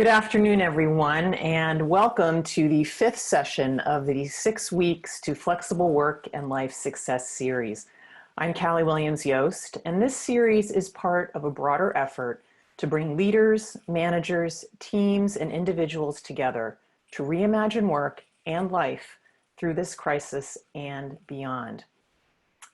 Good afternoon, everyone, and welcome to the fifth session of the 6 Weeks to Flexible Work and Life Success series. I'm Callie Williams-Yost, and this series is part of a broader effort to bring leaders, managers, teams, and individuals together to reimagine work and life through this crisis and beyond.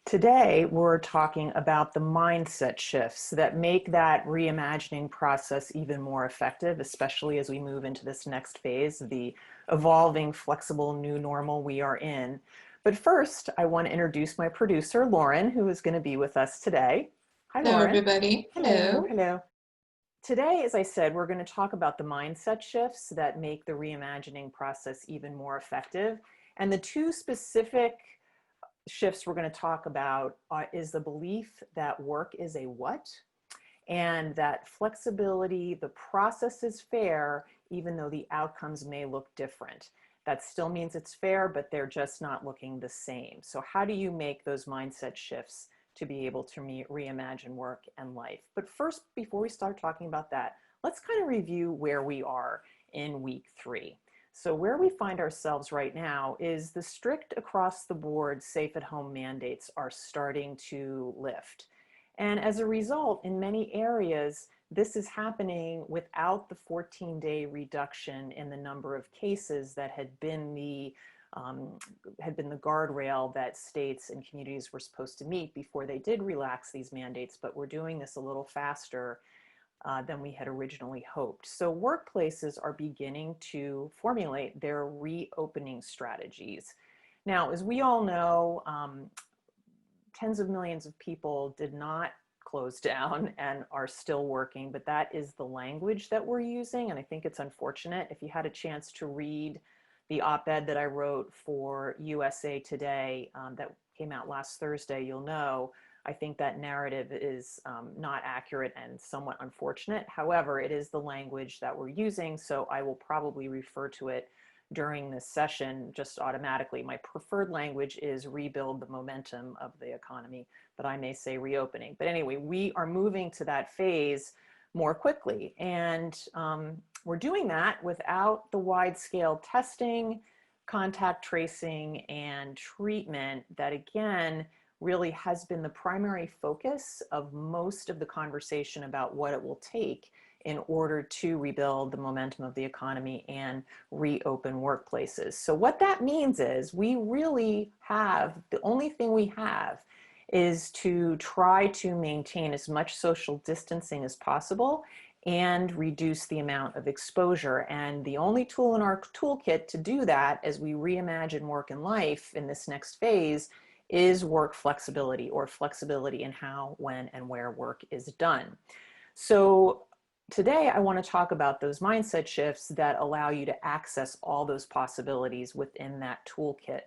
Today, we're talking about the mindset shifts that make that reimagining process even more effective, especially as we move into this next phase, the evolving, flexible new normal we are in. But first, I want to introduce my producer, Lauren, who is going to be with us today. Hi, Hello, Lauren. everybody. Hello, Hello. hello. Today, as I said, we're going to talk about the mindset shifts that make the reimagining process even more effective. And the two specific shifts we're going to talk about is the belief that work is a what, and that flexibility, the process is fair, even though the outcomes may look different. That still means it's fair, but they're just not looking the same. So how do you make those mindset shifts to be able to reimagine work and life? But first, before we start talking about that, let's kind of review where we are in week 3. So where we find ourselves right now is the strict across the board safe at home mandates are starting to lift. And as a result, in many areas, this is happening without the 14-day reduction in the number of cases that had been the guardrail that states and communities were supposed to meet before they did relax these mandates, but we're doing this a little faster than we had originally hoped. So workplaces are beginning to formulate their reopening strategies. Now, as we all know, tens of millions of people did not close down and are still working, but that is the language that we're using. And I think it's unfortunate. If you had a chance to read the op-ed that I wrote for USA Today that came out last Thursday, you'll know I think that narrative is not accurate and somewhat unfortunate. However, it is the language that we're using, so I will probably refer to it during this session just automatically. My preferred language is rebuild the momentum of the economy, but I may say reopening. But anyway, we are moving to that phase more quickly, and we're doing that without the wide-scale testing, contact tracing, and treatment that, again, really has been the primary focus of most of the conversation about what it will take in order to rebuild the momentum of the economy and reopen workplaces. So what that means is we really have, the only thing we have is to try to maintain as much social distancing as possible and reduce the amount of exposure. And the only tool in our toolkit to do that as we reimagine work and life in this next phase is work flexibility, or flexibility in how, when, and where work is done. So today I want to talk about those mindset shifts that allow you to access all those possibilities within that toolkit.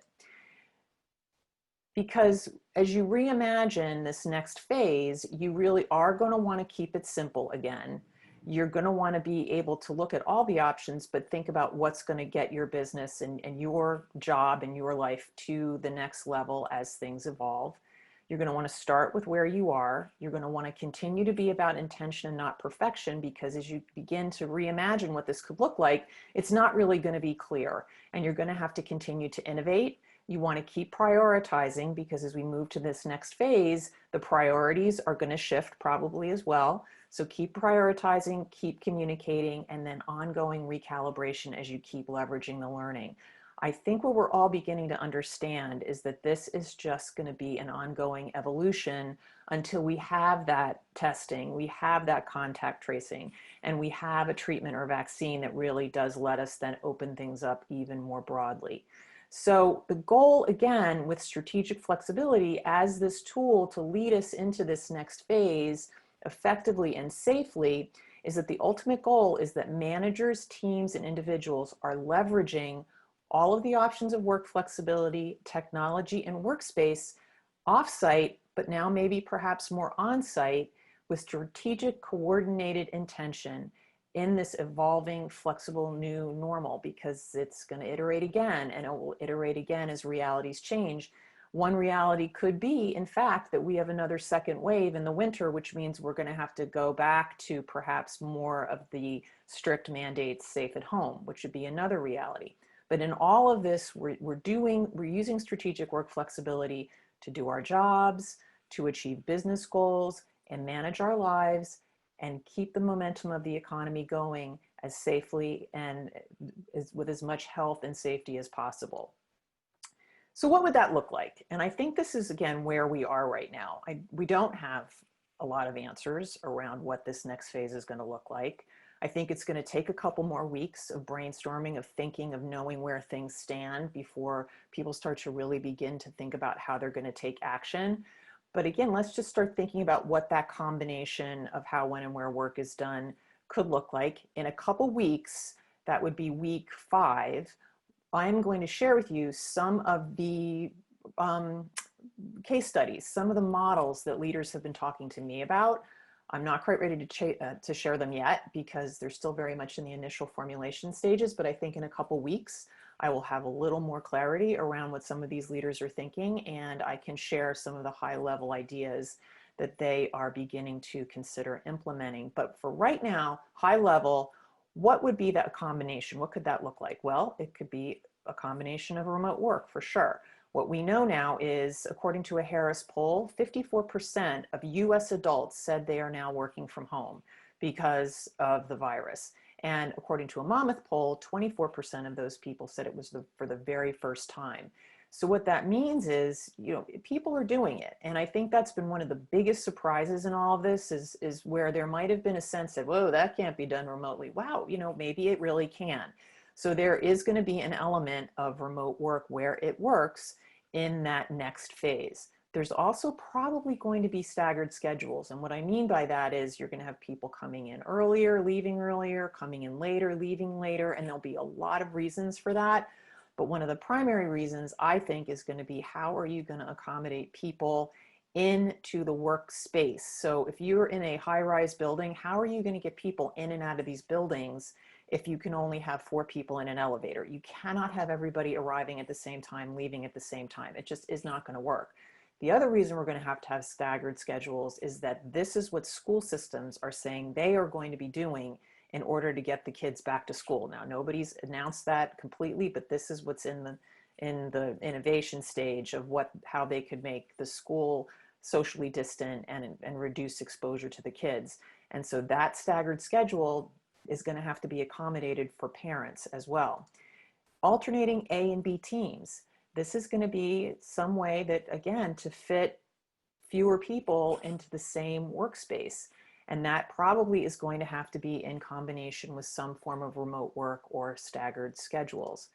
Because as you reimagine this next phase, you really are going to want to keep it simple again. You're going to want to be able to look at all the options, but think about what's going to get your business and your job and your life to the next level as things evolve. You're going to want to start with where you are. You're going to want to continue to be about intention and not perfection, because as you begin to reimagine what this could look like, it's not really going to be clear. And you're going to have to continue to innovate. You want to keep prioritizing, because as we move to this next phase, the priorities are going to shift probably as well. So keep prioritizing, keep communicating, and then ongoing recalibration as you keep leveraging the learning. I think what we're all beginning to understand is that this is just going to be an ongoing evolution until we have that testing, we have that contact tracing, and we have a treatment or vaccine that really does let us then open things up even more broadly. So the goal, again, with strategic flexibility as this tool to lead us into this next phase effectively and safely, is that the ultimate goal is that managers, teams, and individuals are leveraging all of the options of work flexibility, technology, and workspace offsite, but now maybe perhaps more on-site, with strategic coordinated intention in this evolving, flexible new normal, because it's going to iterate again, and it will iterate again as realities change. One reality could be, in fact, that we have another second wave in the winter, which means we're going to have to go back to perhaps more of the strict mandates, safe at home, which would be another reality. But in all of this, we're using strategic work flexibility to do our jobs, to achieve business goals, and manage our lives, and keep the momentum of the economy going as safely and with as much health and safety as possible. So what would that look like? And I think this is, again, where we are right now. We don't have a lot of answers around what this next phase is going to look like. I think it's going to take a couple more weeks of brainstorming, of thinking, of knowing where things stand before people start to really begin to think about how they're going to take action. But again, let's just start thinking about what that combination of how, when, and where work is done could look like. In a couple weeks, that would be week 5, I'm going to share with you some of the case studies, some of the models that leaders have been talking to me about. I'm not quite ready to share them yet because they're still very much in the initial formulation stages, but I think in a couple weeks, I will have a little more clarity around what some of these leaders are thinking, and I can share some of the high-level ideas that they are beginning to consider implementing. But for right now, high level, what would be that combination? What could that look like? Well, it could be a combination of remote work for sure. What we know now is, according to a Harris poll, 54% of US adults said they are now working from home because of the virus. And according to a Monmouth poll, 24% of those people said it was for the very first time. So what that means is, people are doing it. And I think that's been one of the biggest surprises in all of this is where there might have been a sense that, whoa, that can't be done remotely. Wow, maybe it really can. So there is going to be an element of remote work where it works in that next phase. There's also probably going to be staggered schedules. And what I mean by that is you're going to have people coming in earlier, leaving earlier, coming in later, leaving later, and there'll be a lot of reasons for that. But one of the primary reasons, I think, is going to be how are you going to accommodate people into the workspace? So if you're in a high-rise building, how are you going to get people in and out of these buildings if you can only have 4 people in an elevator? You cannot have everybody arriving at the same time, leaving at the same time. It just is not going to work. The other reason we're going to have staggered schedules is that this is what school systems are saying they are going to be doing in order to get the kids back to school. Now, nobody's announced that completely, but this is what's in the innovation stage of how they could make the school socially distant and reduce exposure to the kids. And so that staggered schedule is going to have to be accommodated for parents as well. Alternating A and B teams. This is going to be some way that, again, to fit fewer people into the same workspace. And that probably is going to have to be in combination with some form of remote work or staggered schedules.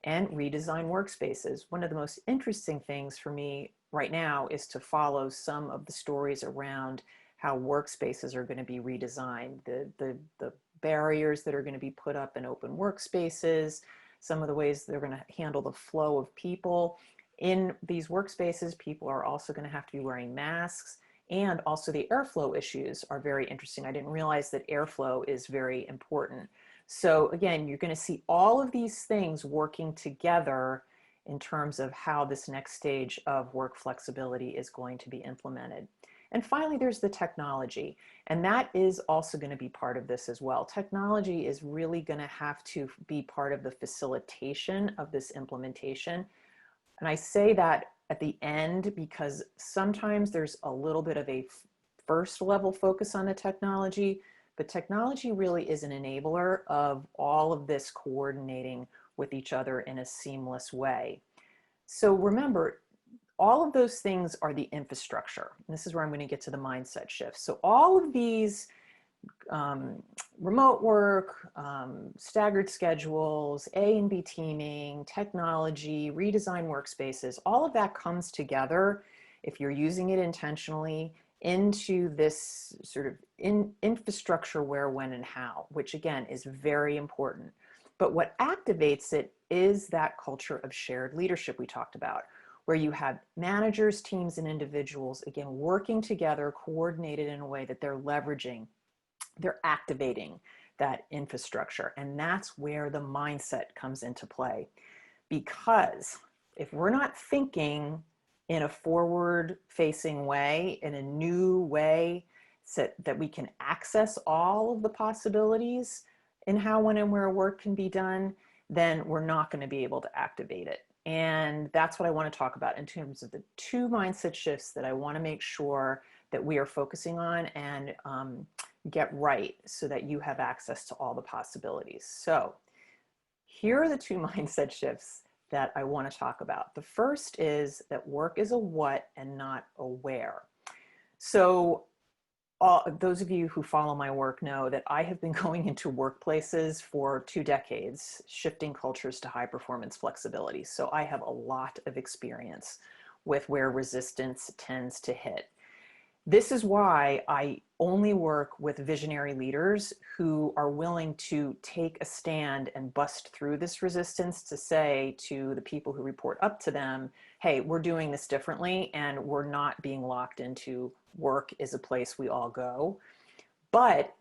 And redesign workspaces. One of the most interesting things for me right now is to follow some of the stories around how workspaces are going to be redesigned, the barriers that are going to be put up in open workspaces, some of the ways they're going to handle the flow of people. In these workspaces, people are also going to have to be wearing masks, and also the airflow issues are very interesting. I didn't realize that airflow is very important. So again, you're going to see all of these things working together in terms of how this next stage of work flexibility is going to be implemented. And finally, there's the technology, and that is also going to be part of this as well. Technology is really going to have to be part of the facilitation of this implementation. And I say that at the end because sometimes there's a little bit of a first level focus on the technology, but technology really is an enabler of all of this coordinating with each other in a seamless way. So remember, all of those things are the infrastructure. And this is where I'm going to get to the mindset shift. So all of these remote work, staggered schedules, A and B teaming, technology, redesign workspaces, all of that comes together if you're using it intentionally into this sort of infrastructure where, when, and how, which again is very important. But what activates it is that culture of shared leadership we talked about, where you have managers, teams, and individuals, again, working together, coordinated in a way that they're leveraging, they're activating that infrastructure. And that's where the mindset comes into play. Because if we're not thinking in a forward facing way, in a new way, so that we can access all of the possibilities in how, when, and where work can be done, then we're not going to be able to activate it. And that's what I want to talk about in terms of the two mindset shifts that I want to make sure that we are focusing on and get right so that you have access to all the possibilities. So here are the two mindset shifts that I want to talk about. The first is that work is a what and not a where. So those of you who follow my work know that I have been going into workplaces for 2 decades, shifting cultures to high performance flexibility. So I have a lot of experience with where resistance tends to hit. This is why I only work with visionary leaders who are willing to take a stand and bust through this resistance to say to the people who report up to them, hey, we're doing this differently and we're not being locked into work is a place we all go. But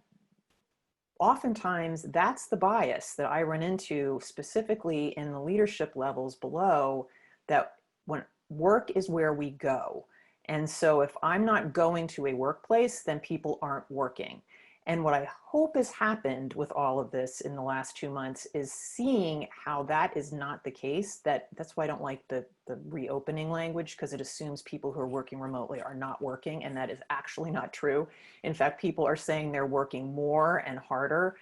oftentimes that's the bias that I run into, specifically in the leadership levels below, that when work is where we go. And so if I'm not going to a workplace, then people aren't working. And what I hope has happened with all of this in the last 2 months is seeing how that is not the case. That's why I don't like the reopening language, because it assumes people who are working remotely are not working, and that is actually not true. In fact, people are saying they're working more and harder.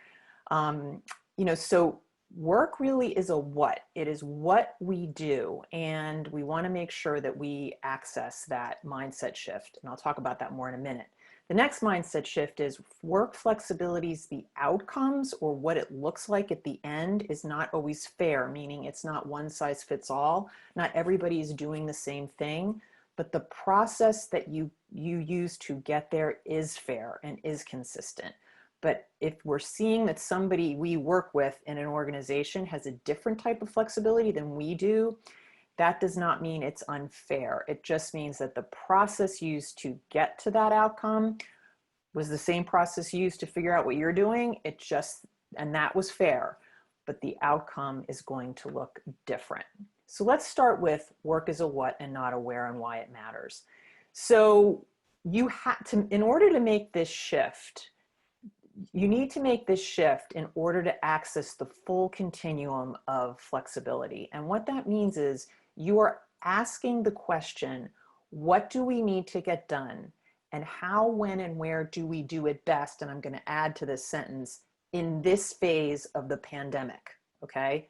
So work really is a what. It is what we do. And we want to make sure that we access that mindset shift. And I'll talk about that more in a minute. The next mindset shift is work flexibilities, the outcomes or what it looks like at the end is not always fair, meaning it's not one size fits all. Not everybody is doing the same thing, but the process that you use to get there is fair and is consistent. But if we're seeing that somebody we work with in an organization has a different type of flexibility than we do, that does not mean it's unfair. It just means that the process used to get to that outcome was the same process used to figure out what you're doing. And that was fair, but the outcome is going to look different. So let's start with work is a what and not a where and why it matters. So you have to, in order to make this shift, you need to make this shift in order to access the full continuum of flexibility. And what that means is you are asking the question, what do we need to get done? And how, when, and where do we do it best? And I'm going to add to this sentence, in this phase of the pandemic, okay?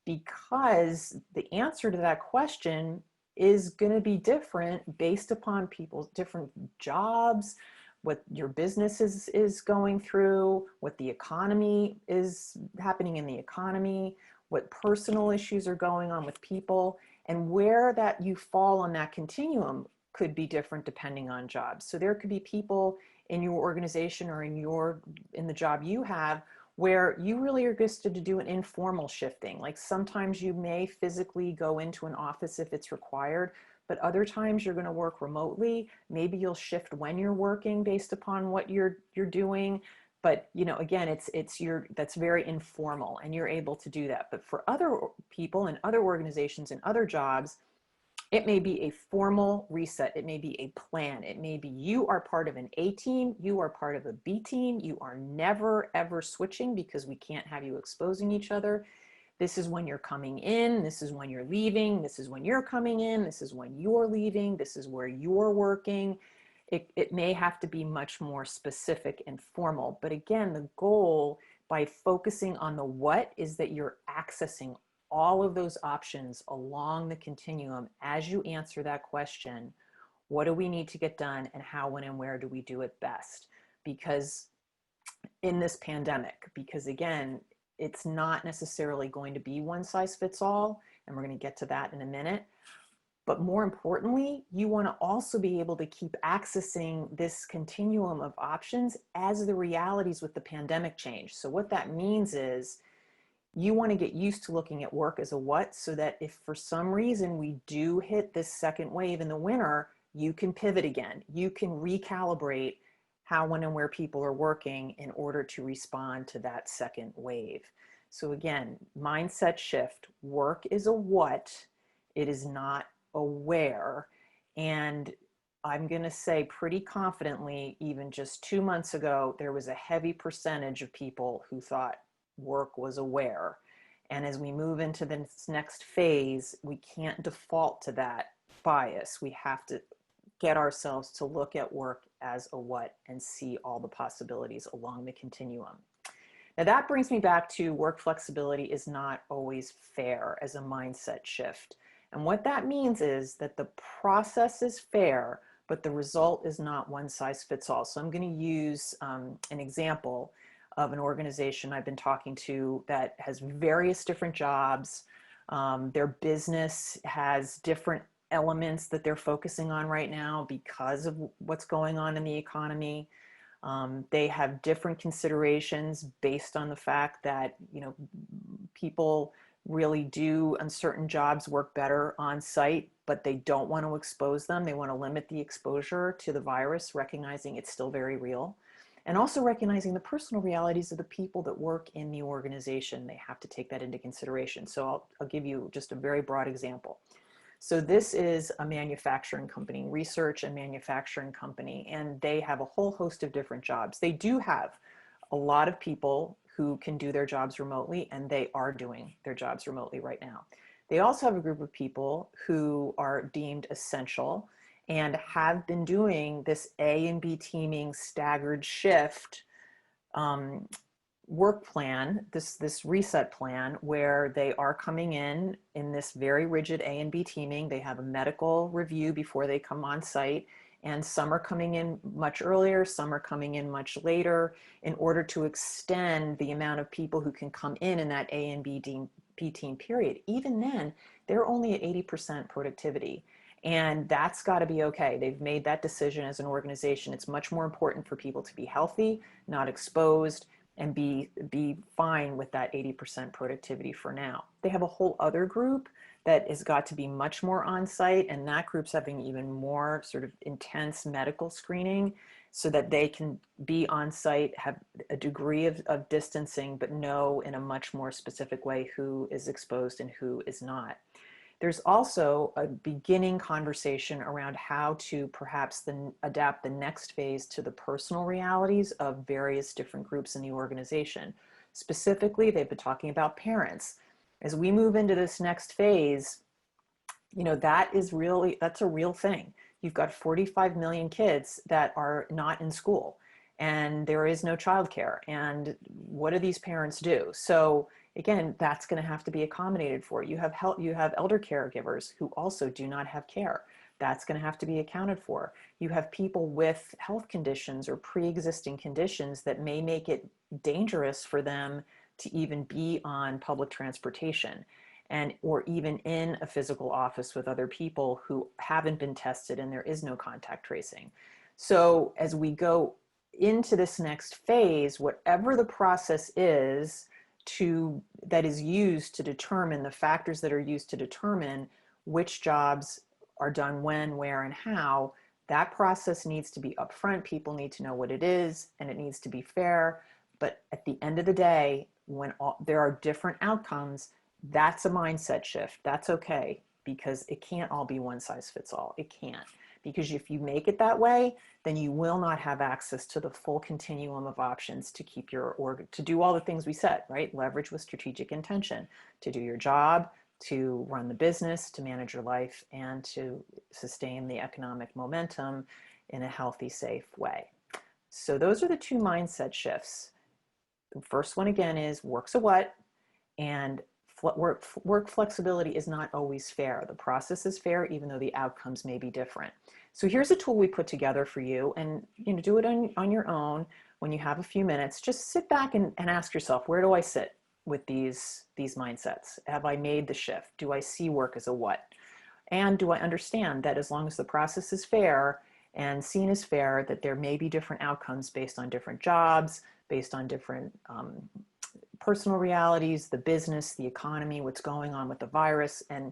Because the answer to that question is going to be different based upon people's different jobs, what your business is going through, what the economy is happening in the economy, what personal issues are going on with people, and where that you fall on that continuum could be different depending on jobs. So there could be people in your organization or in the job you have where you really are just to do an informal shifting. Like sometimes you may physically go into an office if it's required, but other times you're going to work remotely. Maybe you'll shift when you're working based upon what you're doing. But again, that's very informal and you're able to do that. But for other people and other organizations and other jobs, it may be a formal reset. It may be a plan. It may be you are part of an A team, you are part of a B team. You are never, ever switching because we can't have you exposing each other. This is when you're coming in. This is when you're leaving. This is when you're coming in. This is when you're leaving. This is where you're working. It may have to be much more specific and formal. But again, the goal by focusing on the what is that you're accessing all of those options along the continuum as you answer that question. What do we need to get done and how, when, and where do we do it best? Because in this pandemic, because again, it's not necessarily going to be one size fits all, and we're going to get to that in a minute. But more importantly, you want to also be able to keep accessing this continuum of options as the realities with the pandemic change. So what that means is you want to get used to looking at work as a what, so that if for some reason we do hit this second wave in the winter, you can pivot again. You can recalibrate how, when, and where people are working in order to respond to that second wave. So again, mindset shift. Work is a what, it is not a where. And I'm going to say pretty confidently, even just 2 months ago, there was a heavy percentage of people who thought work was aware. And as we move into this next phase, we can't default to that bias. We have to get ourselves to look at work as a what and see all the possibilities along the continuum. Now that brings me back to work flexibility is not always fair as a mindset shift. And what that means is that the process is fair, but the result is not one size fits all. So I'm going to use an example of an organization I've been talking to that has various different jobs. Their business has different elements that they're focusing on right now because of what's going on in the economy. They have different considerations based on the fact that, you know, people really do on certain jobs work better on site, but they don't want to expose them. They want to limit the exposure to the virus, recognizing it's still very real. And also recognizing the personal realities of the people that work in the organization. They have to take that into consideration. So I'll give you just a very broad example. So this is a manufacturing company, research and manufacturing company, and they have a whole host of different jobs. They do have a lot of people who can do their jobs remotely, and they are doing their jobs remotely right now. They also have a group of people who are deemed essential and have been doing this A and B teaming staggered shift work plan, this reset plan, where they are coming in this very rigid A and B teaming. They have a medical review before they come on site, and some are coming in much earlier, some are coming in much later, in order to extend the amount of people who can come in that A and B team period. Even then, they're only at 80% productivity. And that's got to be okay. They've made that decision as an organization. It's much more important for people to be healthy, not exposed, and be fine with that 80% productivity for now. They have a whole other group that has got to be much more on site, and that group's having even more sort of intense medical screening so that they can be on site, have a degree of distancing, but know in a much more specific way who is exposed and who is not. There's also a beginning conversation around how to perhaps adapt the next phase to the personal realities of various different groups in the organization. Specifically, they've been talking about parents. As we move into this next phase, you know, that's a real thing. You've got 45 million kids that are not in school, and there is no childcare. And what do these parents do? So again, that's going to have to be accommodated for. You have elder caregivers who also do not have care. That's going to have to be accounted for. You have people with health conditions or pre-existing conditions that may make it dangerous for them to even be on public transportation, and or even in a physical office with other people who haven't been tested and there is no contact tracing. So as we go into this next phase, whatever the process is that is used to determine the factors that are used to determine which jobs are done when, where, and how, that process needs to be upfront. People need to know what it is, and it needs to be fair. But at the end of the day, when there are different outcomes, that's a mindset shift. That's okay, because it can't all be one size fits all. It can't. Because if you make it that way, then you will not have access to the full continuum of options to keep to do all the things we said, right? Leverage with strategic intention, to do your job, to run the business, to manage your life, and to sustain the economic momentum in a healthy, safe way. So those are the two mindset shifts. The first one, again, is work's a what, and work flexibility is not always fair. The process is fair, even though the outcomes may be different. So here's a tool we put together for you, and do it on your own when you have a few minutes. Just sit back and ask yourself, where do I sit with these mindsets? Have I made the shift? Do I see work as a what? And do I understand that as long as the process is fair and seen as fair, that there may be different outcomes based on different jobs, based on different personal realities, the business, the economy, what's going on with the virus. And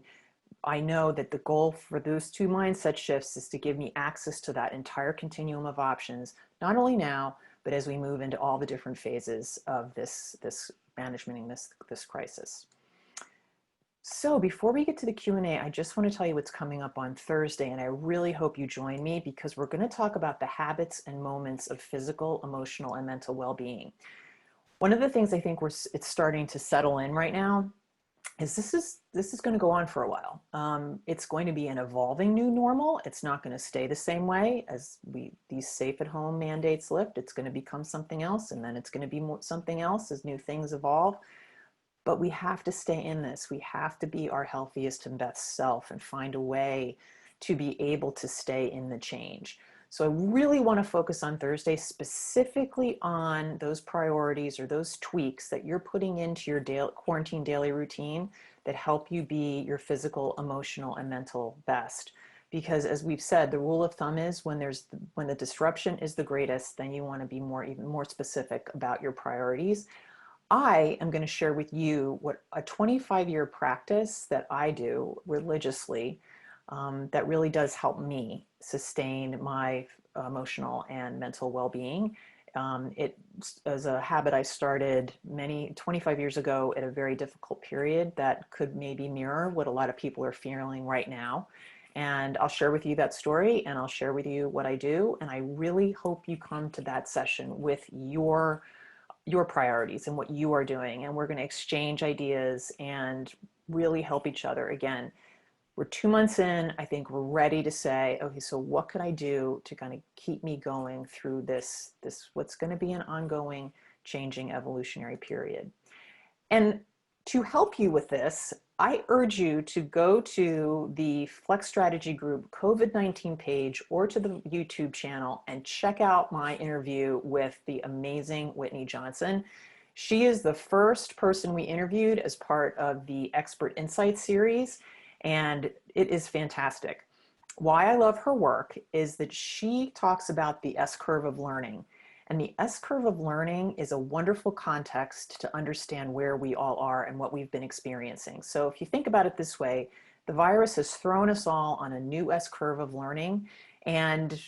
I know that the goal for those two mindset shifts is to give me access to that entire continuum of options, not only now, but as we move into all the different phases of this management, this crisis. So before we get to the Q&A, I just want to tell you what's coming up on Thursday, and I really hope you join me because we're going to talk about the habits and moments of physical, emotional, and mental well-being. One of the things I think it's starting to settle in right now is this is going to go on for a while. It's going to be an evolving new normal. It's not going to stay the same way as these safe at home mandates lift. It's going to become something else, and then it's going to be something else as new things evolve. But we have to stay in this. We have to be our healthiest and best self and find a way to be able to stay in the change. So I really want to focus on Thursday specifically on those priorities or those tweaks that you're putting into your quarantine daily routine that help you be your physical, emotional, and mental best. Because as we've said, the rule of thumb is when the disruption is the greatest, then you want to be even more specific about your priorities. I am going to share with you what a 25-year practice that I do religiously that really does help me sustain my emotional and mental well-being. It is a habit I started 25 years ago at a very difficult period that could maybe mirror what a lot of people are feeling right now. And I'll share with you that story and I'll share with you what I do. And I really hope you come to that session with your priorities and what you are doing. And we're going to exchange ideas and really help each other. Again, we're 2 months in. I think we're ready to say, okay, so what could I do to kind of keep me going through this what's going to be an ongoing changing evolutionary period. And to help you with this, I urge you to go to the Flex Strategy Group COVID-19 page or to the YouTube channel and check out my interview with the amazing Whitney Johnson. She is the first person we interviewed as part of the Expert Insights series, and it is fantastic. Why I love her work is that she talks about the S-curve of learning. And the S-curve of learning is a wonderful context to understand where we all are and what we've been experiencing. So if you think about it this way, the virus has thrown us all on a new S-curve of learning, and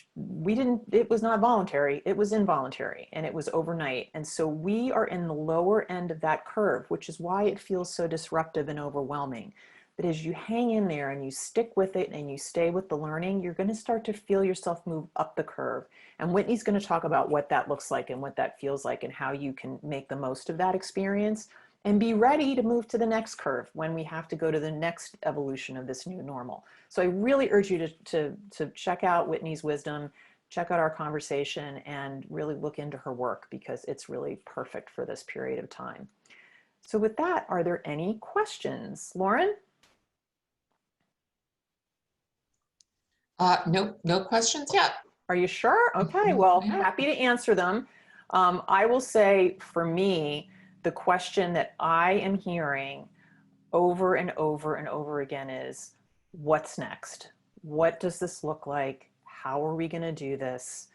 it was not voluntary, it was involuntary, and it was overnight. And so we are in the lower end of that curve, which is why it feels so disruptive and overwhelming. But as you hang in there and you stick with it and you stay with the learning, you're going to start to feel yourself move up the curve. And Whitney's going to talk about what that looks like and what that feels like and how you can make the most of that experience and be ready to move to the next curve when we have to go to the next evolution of this new normal. So I really urge you to check out Whitney's wisdom, check out our conversation, and really look into her work because it's really perfect for this period of time. So with that, are there any questions? Lauren? Nope, no questions yet. Are you sure? Okay, well, happy to answer them. I will say for me, the question that I am hearing over and over and over again is, what's next? What does this look like? How are we going to do this?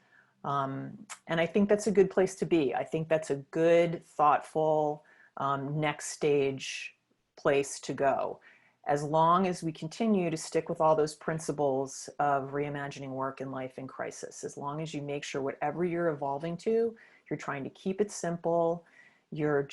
And I think that's a good place to be. I think that's a good, thoughtful next stage place to go. As long as we continue to stick with all those principles of reimagining work and life in crisis, as long as you make sure whatever you're evolving to, you're trying to keep it simple, you're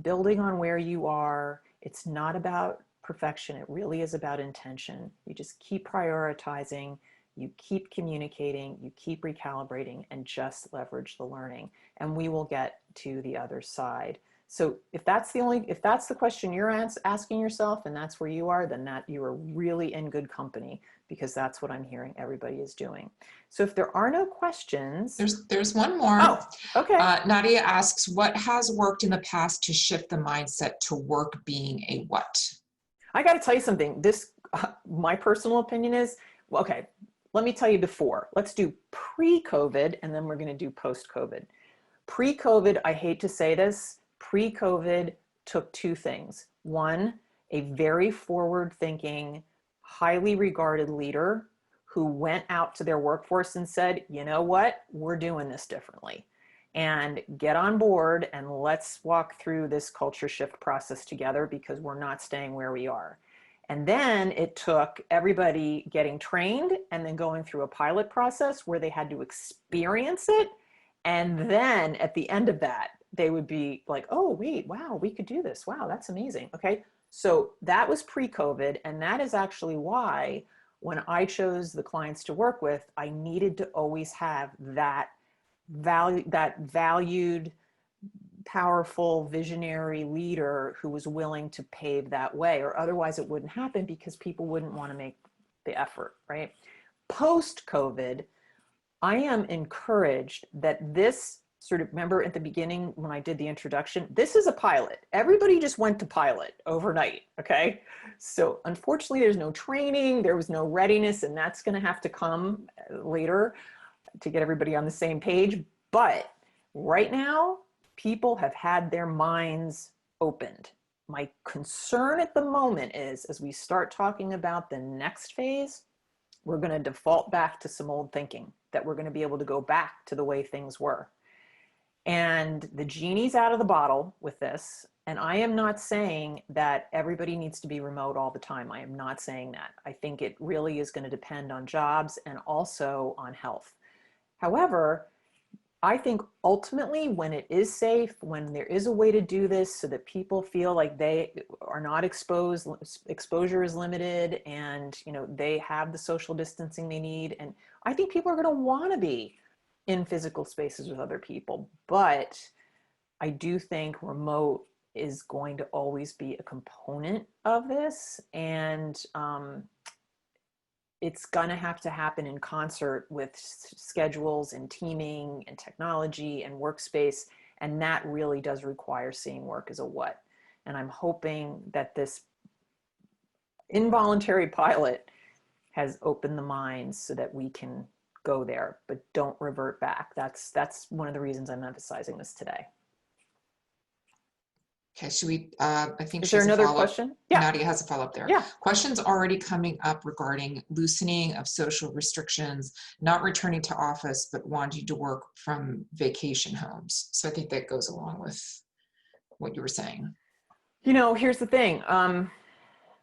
building on where you are. It's not about perfection. It really is about intention. You just keep prioritizing, you keep communicating, you keep recalibrating, and just leverage the learning. And we will get to the other side. So if that's the question you're asking yourself and that's where you are, then you are really in good company because that's what I'm hearing everybody is doing. So if there are no questions. There's one more. Oh, okay. Nadia asks, what has worked in the past to shift the mindset to work being a what? I got to tell you something. My personal opinion is, okay, let me tell you before. Let's do pre-COVID and then we're going to do post-COVID. Pre-COVID, I hate to say this, pre-COVID took two things. One, a very forward-thinking, highly regarded leader who went out to their workforce and said, you know what, we're doing this differently. And get on board and let's walk through this culture shift process together because we're not staying where we are. And then it took everybody getting trained and then going through a pilot process where they had to experience it. And then at the end of that, they would be like, oh, wait, wow, we could do this. Wow, that's amazing. Okay. So that was pre-COVID, and that is actually why when I chose the clients to work with, I needed to always have that valued, powerful, visionary leader who was willing to pave that way, or otherwise it wouldn't happen because people wouldn't want to make the effort, right? Post COVID, I am encouraged that this sort of, remember at the beginning when I did the introduction, this is a pilot. Everybody just went to pilot overnight, okay? So unfortunately, there's no training, there was no readiness, and that's gonna have to come later to get everybody on the same page. But right now, people have had their minds opened. My concern at the moment is, as we start talking about the next phase, we're going to default back to some old thinking, that we're going to be able to go back to the way things were. And the genie's out of the bottle with this. And I am not saying that everybody needs to be remote all the time. I am not saying that. I think it really is going to depend on jobs and also on health. However, I think ultimately when it is safe, when there is a way to do this so that people feel like they are not exposed, exposure is limited, and they have the social distancing they need. And I think people are going to want to be in physical spaces with other people. But I do think remote is going to always be a component of this. And it's going to have to happen in concert with schedules and teaming and technology and workspace. And that really does require seeing work as a what. And I'm hoping that this involuntary pilot has opened the minds so that we can go there, but don't revert back. That's one of the reasons I'm emphasizing this today. Okay, should we, I think Is she there has a another follow-up. question? Yeah. Nadia has a follow-up there. Yeah. Questions already coming up regarding loosening of social restrictions, not returning to office, but wanting to work from vacation homes. So I think that goes along with what you were saying. Here's the thing.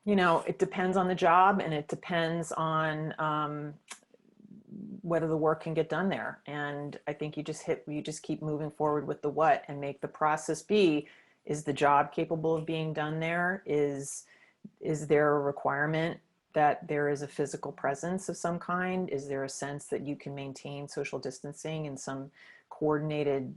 It depends on the job, and it depends on whether the work can get done there. And I think you just keep moving forward with the what and make the process be, is the job capable of being done there? Is there a requirement that there is a physical presence of some kind? Is there a sense that you can maintain social distancing in some coordinated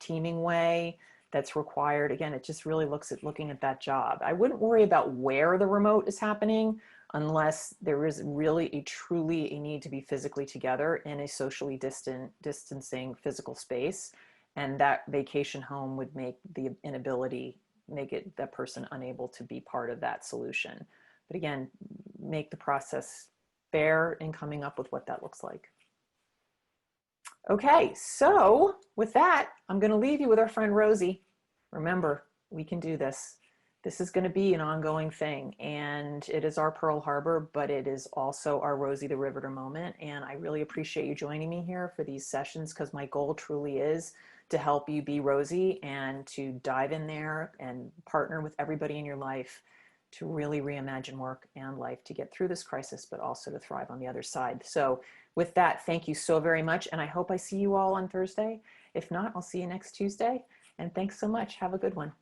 teaming way that's required? Again, it just really looking at that job. I wouldn't worry about where the remote is happening unless there is really truly a need to be physically together in a socially distancing physical space. And that vacation home would make that person unable to be part of that solution. But again, make the process fair in coming up with what that looks like. Okay, so with that, I'm going to leave you with our friend Rosie. Remember, we can do this. This is going to be an ongoing thing, and it is our Pearl Harbor, but it is also our Rosie the Riveter moment. And I really appreciate you joining me here for these sessions, because my goal truly is to help you be Rosie and to dive in there and partner with everybody in your life to really reimagine work and life to get through this crisis, but also to thrive on the other side. So with that, thank you so very much. And I hope I see you all on Thursday. If not, I'll see you next Tuesday. And thanks so much. Have a good one.